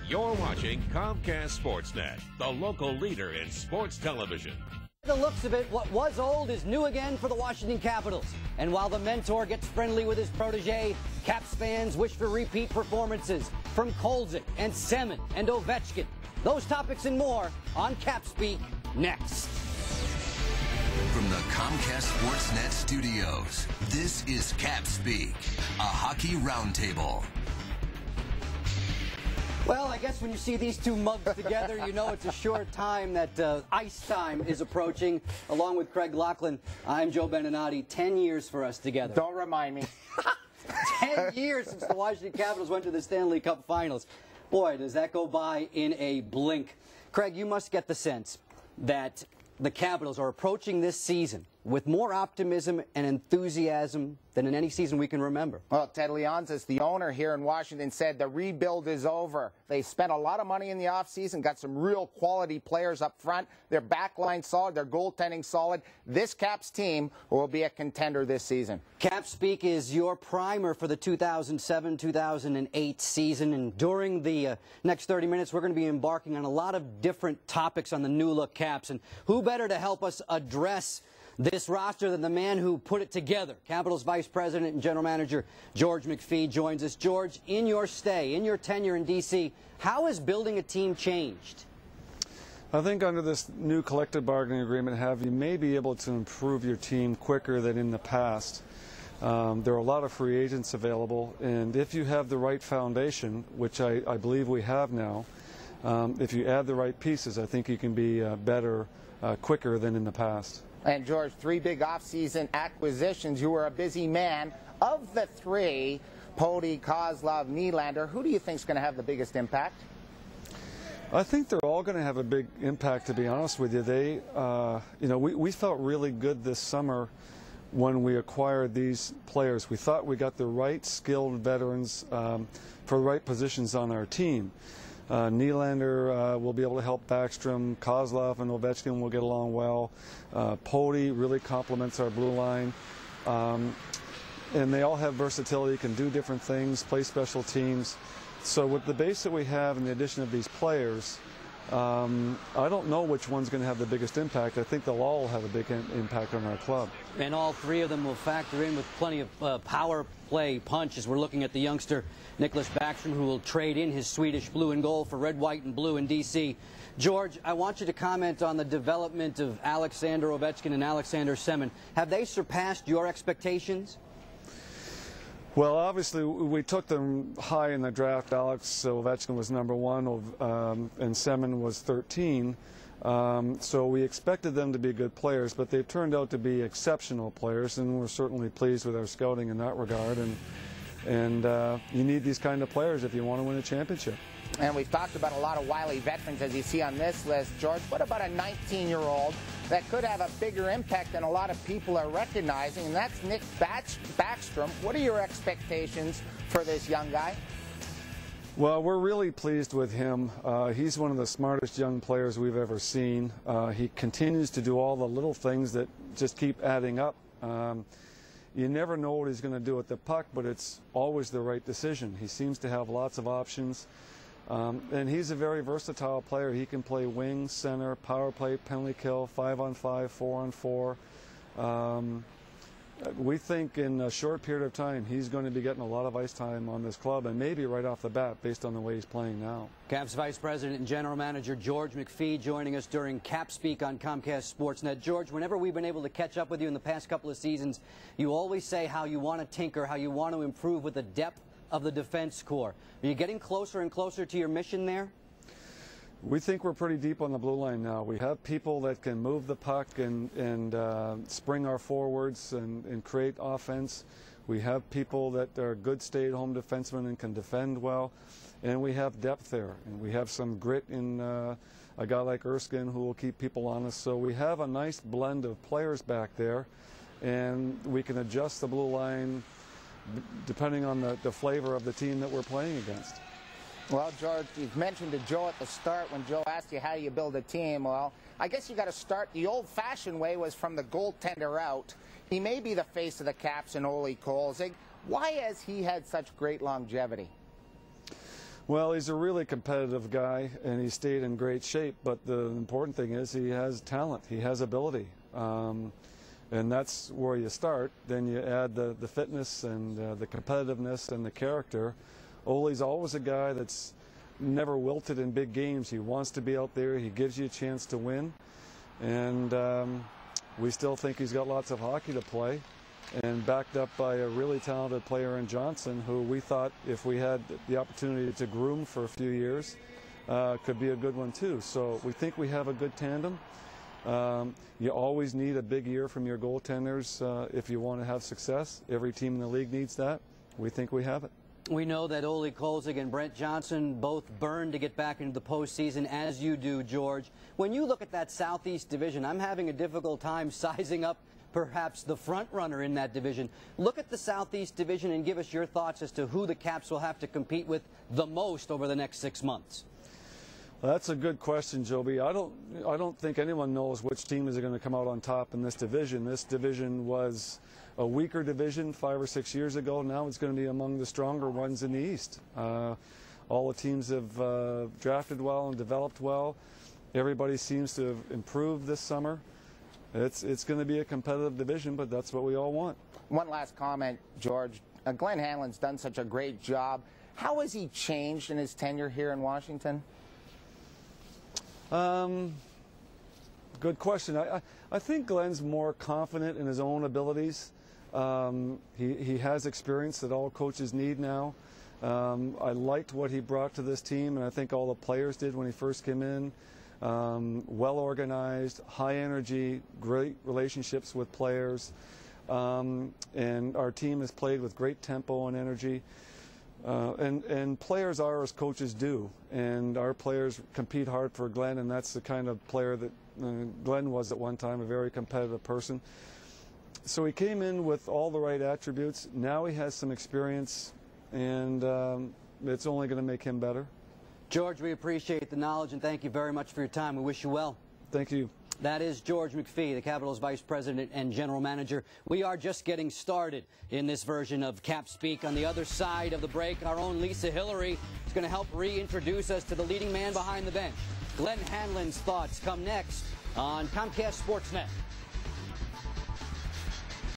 You're watching Comcast Sportsnet, the local leader in sports television. The looks of it, what was old is new again for the Washington Capitals. And while the mentor gets friendly with his protege, Caps fans wish for repeat performances from Kolzig and Semin and Ovechkin. Those topics and more on Cap Speak next. From the Comcast Sportsnet studios, this is Cap Speak, a hockey roundtable. Well, I guess when you see these two mugs together, you know it's a short time that ice time is approaching. Along with Craig Laughlin, I'm Joe Beninati. 10 years for us together. Don't remind me. 10 years since the Washington Capitals went to the Stanley Cup Finals. Boy, does that go by in a blink. Craig, you must get the sense that the Capitals are approaching this season with more optimism and enthusiasm than in any season we can remember. Well, Ted Leonsis, the owner here in Washington, said the rebuild is over. They spent a lot of money in the offseason, got some real quality players up front. Their backline solid, their goaltending solid. This Caps team will be a contender this season. Cap Speak is your primer for the 2007-2008 season, and during the next 30 minutes, we're going to be embarking on a lot of different topics on the new look Caps. And who better to help us address this roster than the man who put it together? Capitals Vice President and General Manager George McPhee joins us. George, in your stay, in your tenure in D.C., how has building a team changed? I think under this new collective bargaining agreement, you may be able to improve your team quicker than in the past. There are a lot of free agents available, and if you have the right foundation, which I believe we have now, if you add the right pieces, I think you can be better quicker than in the past. And George, 3 big offseason acquisitions. You were a busy man. Of the 3, Olie, Kozlov, Nylander, who do you think is going to have the biggest impact? I think they're all going to have a big impact, to be honest with you. They, we felt really good this summer when we acquired these players. We thought we got the right skilled veterans for the right positions on our team. Nylander will be able to help Backstrom. Kozlov and Ovechkin will get along well. Olie really complements our blue line. And they all have versatility, can do different things, play special teams. So with the base that we have and the addition of these players, I don't know which one's going to have the biggest impact. I think they'll all have a big impact on our club. And all 3 of them will factor in with plenty of power play punch as we're looking at the youngster Nicholas Backstrom, who will trade in his Swedish blue and gold for red, white, and blue in D.C. George, I want you to comment on the development of Alexander Ovechkin and Alexander Semin. Have they surpassed your expectations? Well, obviously, we took them high in the draft. Alex Ovechkin was #1, and Semin was 13. So we expected them to be good players, but they've turned out to be exceptional players, and we're certainly pleased with our scouting in that regard. And you need these kind of players if you want to win a championship. And we've talked about a lot of wily veterans, as you see on this list. George, what about a 19-year-old that could have a bigger impact than a lot of people are recognizing, and that's Nick Backstrom? What are your expectations for this young guy? Well, we're really pleased with him. He's one of the smartest young players we've ever seen. He continues to do all the little things that just keep adding up. You never know what he's going to do with the puck, but it's always the right decision. He seems to have lots of options. And he's a very versatile player. He can play wing, center, power play, penalty kill, 5-on-5, 4-on-4. We think in a short period of time he's going to be getting a lot of ice time on this club, and maybe right off the bat based on the way he's playing now. Caps Vice President and General Manager George McPhee joining us during Cap Speak on Comcast Sportsnet. George, whenever we've been able to catch up with you in the past couple of seasons, you always say how you want to tinker, how you want to improve with the depth of the defense core. Are you getting closer and closer to your mission there? We think we're pretty deep on the blue line now. We have people that can move the puck and spring our forwards and create offense. We have people that are good stay-at-home defensemen and can defend well. And we have depth there. And we have some grit in a guy like Erskine who will keep people honest. So we have a nice blend of players back there. And we can adjust the blue line depending on the flavor of the team that we're playing against. Well, George, you've mentioned to Joe at the start when Joe asked you how you build a team. Well, I guess you got to start the old-fashioned way was from the goaltender out. He may be the face of the Caps in Olie Kolzig. Why has he had such great longevity? Well, he's a really competitive guy, and he stayed in great shape. But the important thing is he has talent. He has ability. And that's where you start. Then you add the fitness and the competitiveness and the character. Olie's always a guy that's never wilted in big games. He wants to be out there. He gives you a chance to win. And we still think he's got lots of hockey to play, and backed up by a really talented player in Johnson, who we thought, if we had the opportunity to groom for a few years, could be a good one too. So we think we have a good tandem. You always need a big year from your goaltenders if you want to have success. Every team in the league needs that. We think we have it. We know that Olie Kolzig and Brent Johnson both burned to get back into the postseason, as you do, George. When you look at that Southeast division, I'm having a difficult time sizing up perhaps the front runner in that division. Look at the Southeast division and give us your thoughts as to who the Caps will have to compete with the most over the next 6 months. That's a good question, Joby. I don't think anyone knows which team is going to come out on top in this division. This division was a weaker division 5 or 6 years ago. Now it's going to be among the stronger ones in the East. All the teams have drafted well and developed well. Everybody seems to have improved this summer. It's going to be a competitive division, but that's what we all want. One last comment, George. Glenn Hanlon's done such a great job. How has he changed in his tenure here in Washington? Good question. I think Glenn's more confident in his own abilities. He has experience that all coaches need now. I liked what he brought to this team, and I think all the players did when he first came in. Well organized, high energy, great relationships with players, and our team has played with great tempo and energy. And players are as coaches do, and our players compete hard for Glenn, and that's the kind of player that Glenn was at one time, a very competitive person. So he came in with all the right attributes. Now he has some experience, and it's only going to make him better. George, we appreciate the knowledge, and thank you very much for your time. We wish you well. Thank you. That is George McPhee, the Capitals Vice President and General Manager. We are just getting started in this version of Cap Speak. On the other side of the break, our own Lisa Hillary is going to help reintroduce us to the leading man behind the bench. Glenn Hanlon's thoughts come next on Comcast Sportsnet.